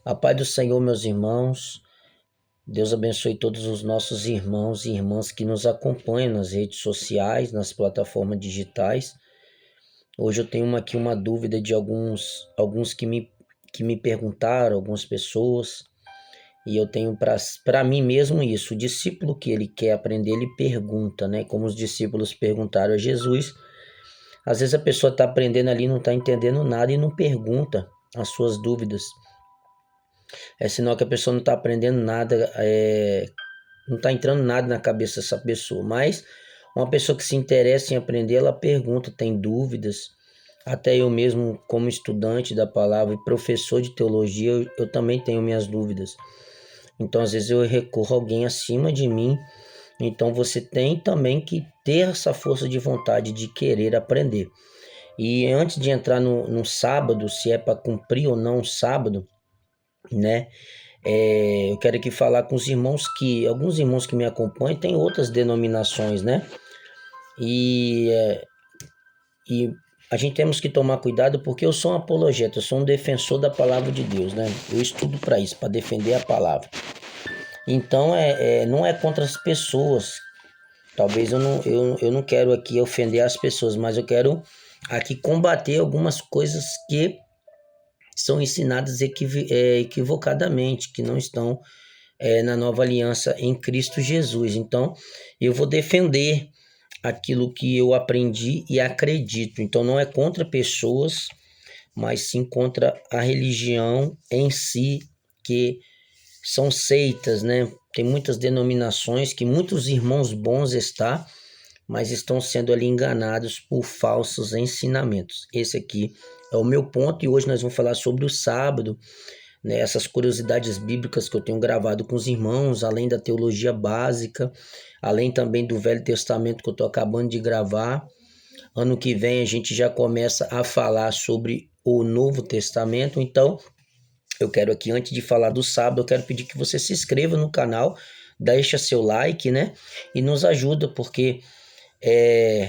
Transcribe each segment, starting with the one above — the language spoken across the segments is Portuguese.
A paz do Senhor, meus irmãos. Deus abençoe todos os nossos irmãos e irmãs que nos acompanham nas redes sociais, nas plataformas digitais. Hoje eu tenho aqui uma dúvida de alguns que me perguntaram, algumas pessoas, e eu tenho para mim mesmo isso. O discípulo que ele quer aprender, ele pergunta, né? Como os discípulos perguntaram a Jesus. Às vezes a pessoa está aprendendo ali, não está entendendo nada e não pergunta as suas dúvidas. É sinal que a pessoa não está aprendendo nada, não está entrando nada na cabeça dessa pessoa. Mas uma pessoa que se interessa em aprender, ela pergunta, tem dúvidas. Até eu mesmo, como estudante da palavra e professor de teologia, eu também tenho minhas dúvidas. Então, às vezes eu recorro a alguém acima de mim. Então, você tem também que ter essa força de vontade de querer aprender. E antes de entrar no sábado, se é para cumprir ou não o sábado, né? Eu quero aqui falar com os irmãos alguns irmãos que me acompanham têm outras denominações, né? E, e a gente temos que tomar cuidado porque eu sou um apologeta, eu sou um defensor da palavra de Deus, né? Eu estudo para isso, para defender a palavra. Então, não é contra as pessoas. Talvez eu não quero aqui ofender as pessoas, mas eu quero aqui combater algumas coisas que são ensinadas equivocadamente, que não estão na nova aliança em Cristo Jesus. Então, eu vou defender aquilo que eu aprendi e acredito. Então, não é contra pessoas, mas sim contra a religião em si, que são seitas, né? Tem muitas denominações que muitos irmãos bons mas estão sendo ali enganados por falsos ensinamentos. Esse aqui é o meu ponto e hoje nós vamos falar sobre o sábado, né, essas curiosidades bíblicas que eu tenho gravado com os irmãos, além da teologia básica, além também do Velho Testamento que eu estou acabando de gravar. Ano que vem a gente já começa a falar sobre o Novo Testamento. Então, eu quero aqui, antes de falar do sábado, eu quero pedir que você se inscreva no canal, deixa seu like, né? E nos ajuda, porque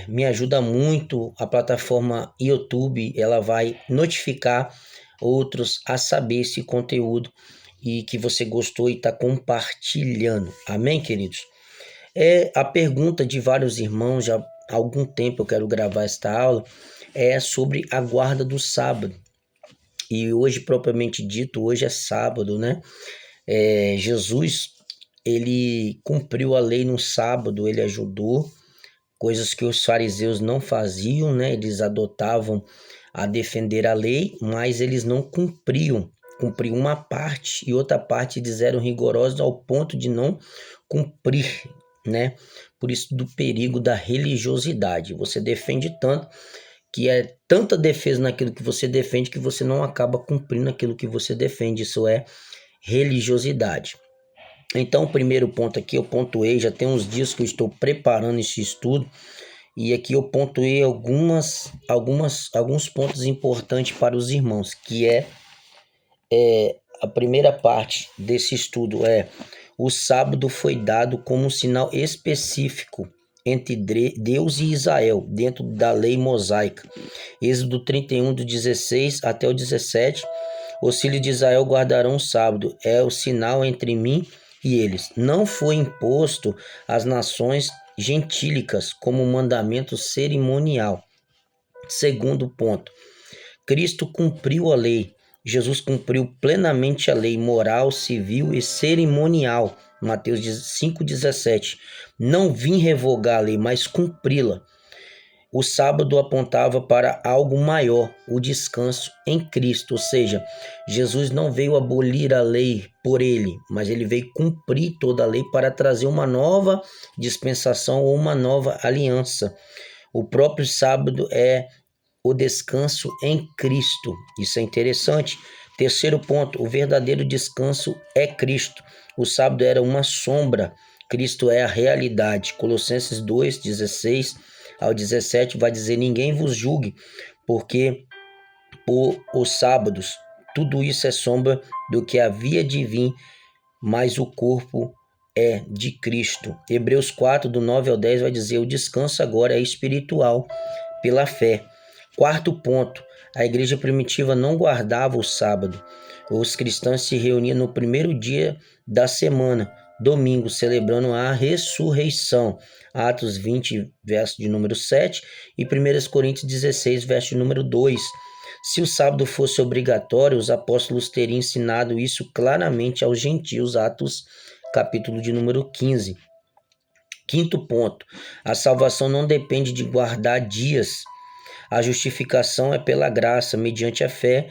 me ajuda muito. A plataforma YouTube, ela vai notificar outros a saber esse conteúdo e que você gostou e está compartilhando. Amém, queridos? A pergunta de vários irmãos, já há algum tempo eu quero gravar esta aula, é sobre a guarda do sábado. E hoje, propriamente dito, hoje é sábado, né? Jesus, ele cumpriu a lei no sábado, ele ajudou, coisas que os fariseus não faziam, né? Eles adotavam a defender a lei, mas eles não cumpriam uma parte e outra parte eles eram rigorosos ao ponto de não cumprir, né? Por isso do perigo da religiosidade. Você defende tanto que é tanta defesa naquilo que você defende que você não acaba cumprindo aquilo que você defende. Isso é religiosidade. Então, o primeiro ponto aqui eu pontuei, já tem uns dias que eu estou preparando esse estudo, e aqui eu pontuei alguns pontos importantes para os irmãos, que a primeira parte desse estudo o sábado foi dado como um sinal específico entre Deus e Israel, dentro da lei mosaica. Êxodo 31, do 16 até o 17, os filhos de Israel guardarão o sábado, é o sinal entre mim e eles. Não foi imposto às nações gentílicas como mandamento cerimonial. Segundo ponto, Cristo cumpriu a lei. Jesus cumpriu plenamente a lei moral, civil e cerimonial. Mateus 5,17. Não vim revogar a lei, mas cumpri-la. O sábado apontava para algo maior, o descanso em Cristo, ou seja, Jesus não veio abolir a lei por ele, mas ele veio cumprir toda a lei para trazer uma nova dispensação ou uma nova aliança. O próprio sábado é o descanso em Cristo. Isso é interessante. Terceiro ponto, o verdadeiro descanso é Cristo. O sábado era uma sombra, Cristo é a realidade. Colossenses 2, 16 ao 17 vai dizer: ninguém vos julgue, porque por os sábados, tudo isso é sombra do que havia de vir, mas o corpo é de Cristo. Hebreus 4, do 9 ao 10 vai dizer: o descanso agora é espiritual, pela fé. Quarto ponto, a igreja primitiva não guardava o sábado. Os cristãos se reuniam no primeiro dia da semana, domingo, celebrando a ressurreição. Atos 20, verso de número 7 e 1 Coríntios 16, verso de número 2. Se o sábado fosse obrigatório, os apóstolos teriam ensinado isso claramente aos gentios, Atos capítulo de número 15. Quinto ponto, a salvação não depende de guardar dias. A justificação é pela graça, mediante a fé,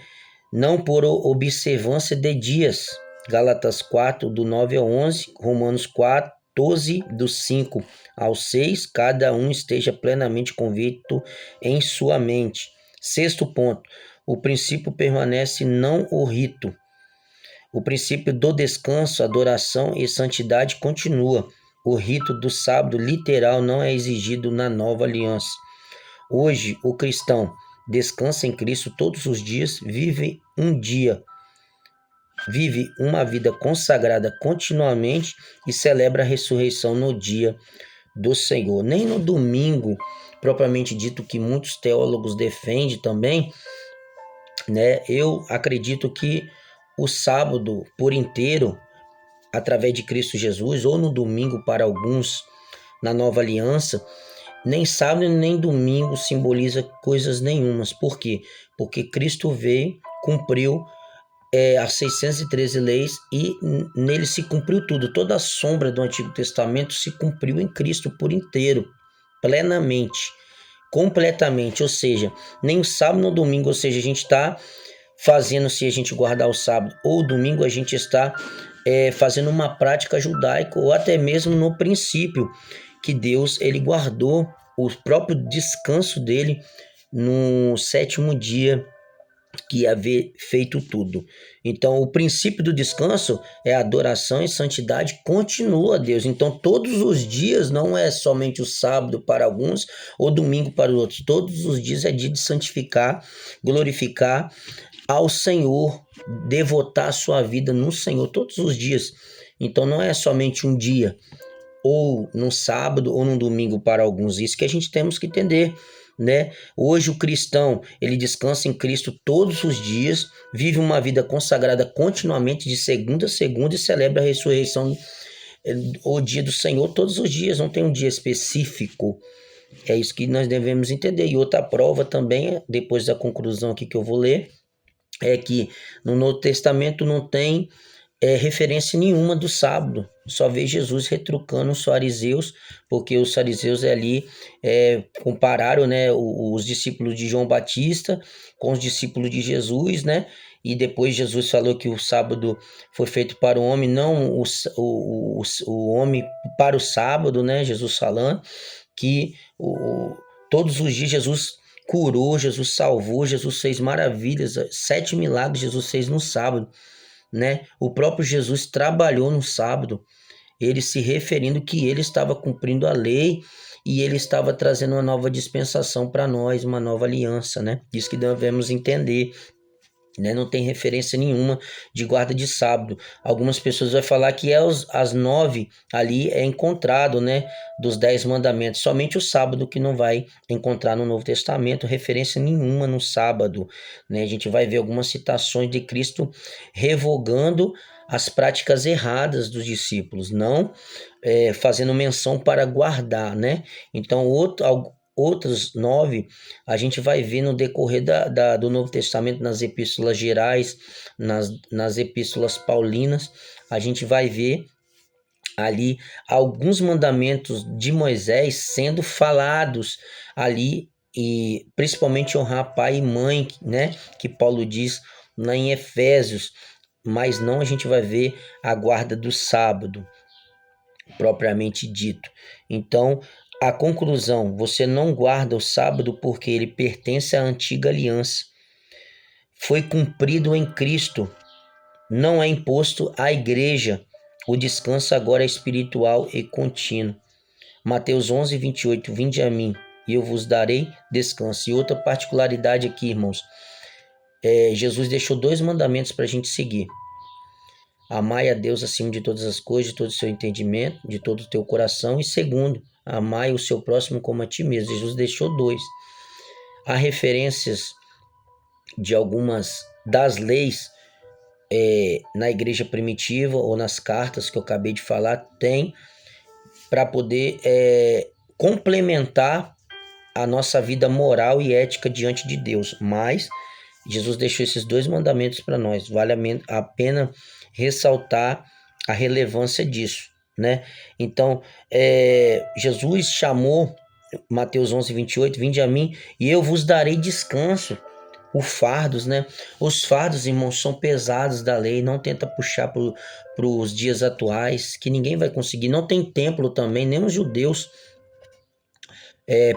não por observância de dias. Gálatas 4, do 9 ao 11, Romanos 4, 12, do 5 ao 6, cada um esteja plenamente convicto em sua mente. Sexto ponto, o princípio permanece, não o rito. O princípio do descanso, adoração e santidade continua. O rito do sábado literal não é exigido na nova aliança. Hoje, o cristão descansa em Cristo todos os dias, vive uma vida consagrada continuamente e celebra a ressurreição no dia do Senhor. Nem no domingo, propriamente dito, que muitos teólogos defendem também, né? Eu acredito que o sábado por inteiro, através de Cristo Jesus, ou no domingo para alguns na nova aliança, nem sábado nem domingo simboliza coisas nenhumas. Por quê? Porque Cristo veio, cumpriu as 613 leis e nele se cumpriu tudo. Toda a sombra do Antigo Testamento se cumpriu em Cristo por inteiro, plenamente, completamente. Ou seja, nem o sábado nem o domingo, ou seja, a gente está fazendo, se a gente guardar o sábado ou o domingo, a gente está fazendo uma prática judaica, ou até mesmo no princípio que Deus ele guardou o próprio descanso dele no sétimo dia que haver feito tudo. Então, o princípio do descanso é adoração e santidade continua a Deus. Então, todos os dias não é somente o sábado para alguns ou domingo para os outros. Todos os dias é dia de santificar, glorificar ao Senhor, devotar a sua vida no Senhor todos os dias. Então, não é somente um dia, ou no sábado ou no domingo para alguns. Isso que a gente temos que entender, né? Hoje o cristão, ele descansa em Cristo todos os dias, vive uma vida consagrada continuamente de segunda a segunda e celebra a ressurreição, o dia do Senhor todos os dias, não tem um dia específico. É isso que nós devemos entender. E outra prova também, depois da conclusão aqui que eu vou ler, é que no Novo Testamento não tem referência nenhuma do sábado. Só vê Jesus retrucando os fariseus, porque os fariseus ali compararam, né, os discípulos de João Batista com os discípulos de Jesus, né? E depois Jesus falou que o sábado foi feito para o homem, não o homem para o sábado, né? Jesus falando que todos os dias Jesus curou, Jesus salvou, Jesus fez maravilhas, 7 milagres Jesus fez no sábado, né? O próprio Jesus trabalhou no sábado, ele se referindo que ele estava cumprindo a lei e ele estava trazendo uma nova dispensação para nós, uma nova aliança, né? Isso que devemos entender, né? Não tem referência nenhuma de guarda de sábado. Algumas pessoas vão falar que as 9 ali é encontrado, né? Dos 10 mandamentos. Somente o sábado que não vai encontrar no Novo Testamento referência nenhuma no sábado, né? A gente vai ver algumas citações de Cristo revogando as práticas erradas dos discípulos, não fazendo menção para guardar, né? Então, outros 9, a gente vai ver no decorrer do Novo Testamento, nas epístolas gerais, nas epístolas paulinas, a gente vai ver ali alguns mandamentos de Moisés sendo falados ali, e principalmente honrar pai e mãe, né? Que Paulo diz lá em Efésios, mas não a gente vai ver a guarda do sábado, propriamente dito. Então, a conclusão, você não guarda o sábado porque ele pertence à antiga aliança. Foi cumprido em Cristo, não é imposto à igreja. O descanso agora é espiritual e contínuo. Mateus 11, 28, vinde a mim e eu vos darei descanso. E outra particularidade aqui, irmãos, Jesus deixou 2 mandamentos para a gente seguir. Amai a Deus acima de todas as coisas, de todo o seu entendimento, de todo o teu coração. E segundo, amai o seu próximo como a ti mesmo. Jesus deixou 2. Há referências de algumas das leis na igreja primitiva ou nas cartas que eu acabei de falar, tem para poder complementar a nossa vida moral e ética diante de Deus. Mas Jesus deixou esses dois mandamentos para nós. Vale a pena ressaltar a relevância disso, né? Então, Jesus chamou, Mateus 11:28, vinde a mim e eu vos darei descanso. Os fardos, né? Os fardos, irmãos, são pesados da lei. Não tenta puxar para os dias atuais, que ninguém vai conseguir. Não tem templo também, nem os judeus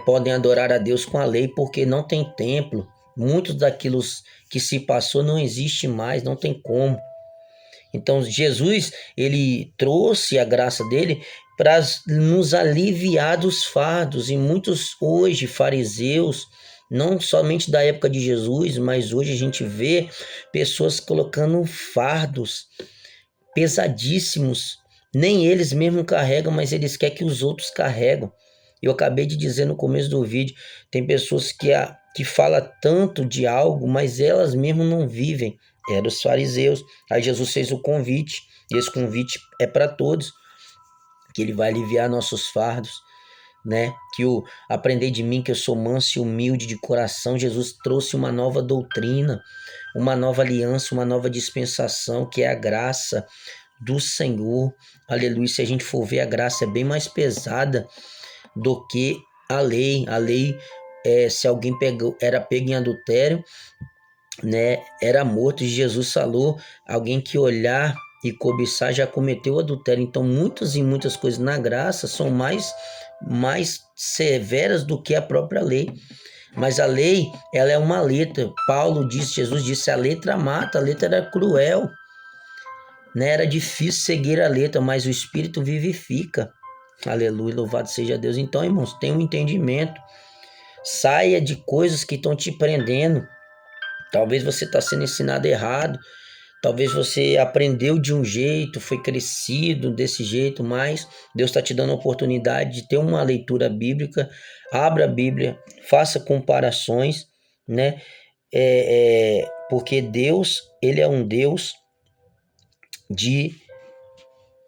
podem adorar a Deus com a lei, porque não tem templo. Muitos daquilo que se passou não existe mais, não tem como. Então Jesus, ele trouxe a graça dele para nos aliviar dos fardos. E muitos hoje fariseus, não somente da época de Jesus, mas hoje a gente vê pessoas colocando fardos pesadíssimos. Nem eles mesmos carregam, mas eles querem que os outros carregam. Eu acabei de dizer no começo do vídeo, tem pessoas que falam tanto de algo, mas elas mesmas não vivem. Eram os fariseus. Aí Jesus fez o convite, e esse convite é para todos, que ele vai aliviar nossos fardos, né? Que o aprender de mim que eu sou manso e humilde de coração. Jesus trouxe uma nova doutrina, uma nova aliança, uma nova dispensação, que é a graça do Senhor. Aleluia. Se a gente for ver, a graça é bem mais pesada do que a lei. A lei, se alguém era pego em adultério, né, era morto. E Jesus falou, alguém que olhar e cobiçar já cometeu adultério. Então muitas e muitas coisas na graça são mais severas do que a própria lei. Mas a lei, ela é uma letra. Paulo disse, Jesus disse, a letra mata, a letra era cruel, né? Era difícil seguir a letra, mas o Espírito vivifica. Aleluia, louvado seja Deus. Então, irmãos, tenha um entendimento. Saia de coisas que estão te prendendo. Talvez você está sendo ensinado errado. Talvez você aprendeu de um jeito, foi crescido desse jeito, mas Deus está te dando a oportunidade de ter uma leitura bíblica. Abra a Bíblia, faça comparações, né? Porque Deus, ele é um Deus de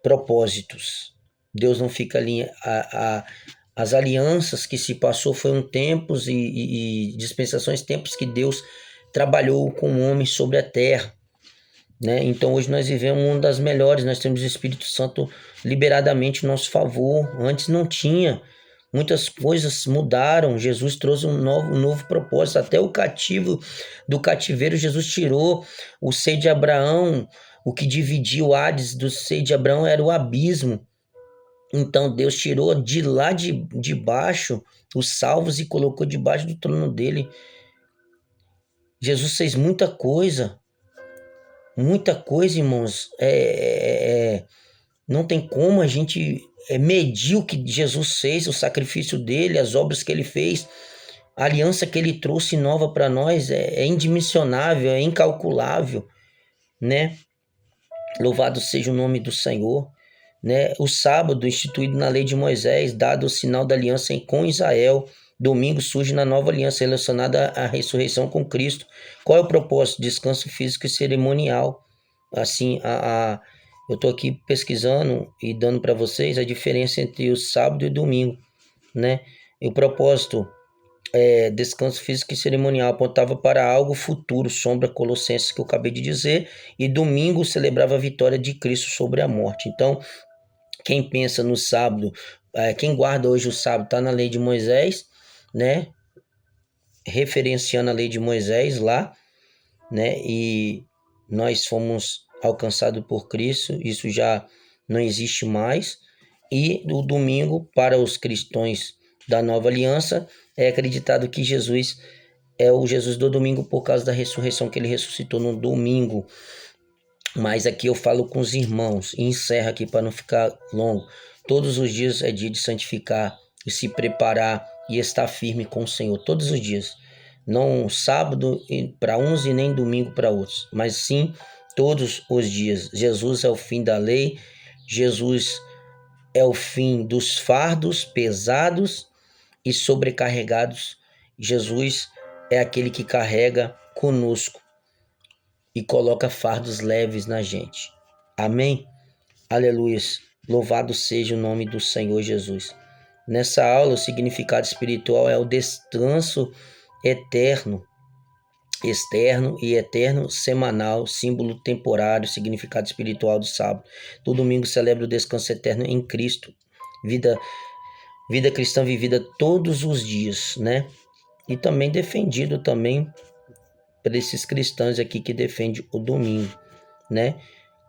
propósitos. Deus não fica ali. As alianças que se passou foram tempos e dispensações, tempos que Deus trabalhou com o homem sobre a terra, né? Então hoje nós vivemos uma das melhores, nós temos o Espírito Santo liberadamente em nosso favor. Antes não tinha, muitas coisas mudaram. Jesus trouxe um novo propósito. Até o cativo do cativeiro Jesus tirou. O seio de Abraão, o que dividia o Hades do seio de Abraão era o abismo. Então Deus tirou de lá de baixo os salvos e colocou debaixo do trono dele. Jesus fez muita coisa, irmãos. Não tem como a gente medir o que Jesus fez, o sacrifício dele, as obras que ele fez, a aliança que ele trouxe nova para nós é indimensionável, é incalculável, né? Louvado seja o nome do Senhor, né? O sábado, instituído na lei de Moisés, dado o sinal da aliança com Israel. Domingo surge na nova aliança relacionada à ressurreição com Cristo. Qual é o propósito? Descanso físico e cerimonial. Assim, eu estou aqui pesquisando e dando para vocês a diferença entre o sábado e o domingo, né? E o propósito descanso físico e cerimonial apontava para algo futuro, sombra Colossenses que eu acabei de dizer, e domingo celebrava a vitória de Cristo sobre a morte. Então, quem pensa no sábado, quem guarda hoje o sábado está na lei de Moisés, né? Referenciando a lei de Moisés lá, né? E nós fomos alcançados por Cristo, isso já não existe mais. E o domingo, para os cristãos da nova aliança, é acreditado que Jesus é o Jesus do domingo por causa da ressurreição, que ele ressuscitou no domingo. Mas aqui eu falo com os irmãos e encerro aqui para não ficar longo. Todos os dias é dia de santificar e se preparar e estar firme com o Senhor. Todos os dias. Não sábado para uns e nem domingo para outros, mas sim todos os dias. Jesus é o fim da lei. Jesus é o fim dos fardos pesados e sobrecarregados. Jesus é aquele que carrega conosco e coloca fardos leves na gente. Amém? Aleluia. Louvado seja o nome do Senhor Jesus. Nessa aula, o significado espiritual é o descanso eterno, externo e eterno, semanal, símbolo temporário, significado espiritual do sábado. Do domingo celebra o descanso eterno em Cristo. Vida cristã vivida todos os dias, né? E também defendido também por esses cristãos aqui que defendem o domingo, né?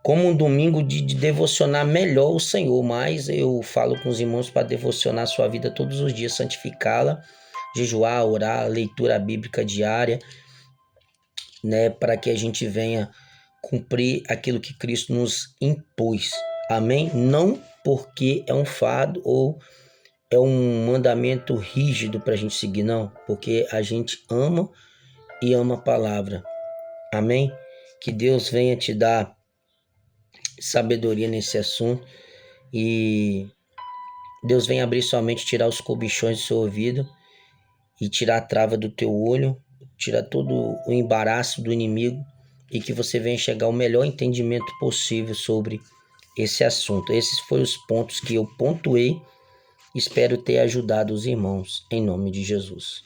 Como um domingo de devocionar melhor o Senhor, mas eu falo com os irmãos para devocionar a sua vida todos os dias, santificá-la, jejuar, orar, leitura bíblica diária, né, para que a gente venha cumprir aquilo que Cristo nos impôs. Amém? Não porque é um fardo ou é um mandamento rígido para a gente seguir, não, porque a gente ama e ama a palavra. Amém? Que Deus venha te dar sabedoria nesse assunto e Deus venha abrir sua mente, tirar os cobichões do seu ouvido e tirar a trava do teu olho, tirar todo o embaraço do inimigo e que você venha chegar ao melhor entendimento possível sobre esse assunto. Esses foram os pontos que eu pontuei. Espero ter ajudado os irmãos, em nome de Jesus.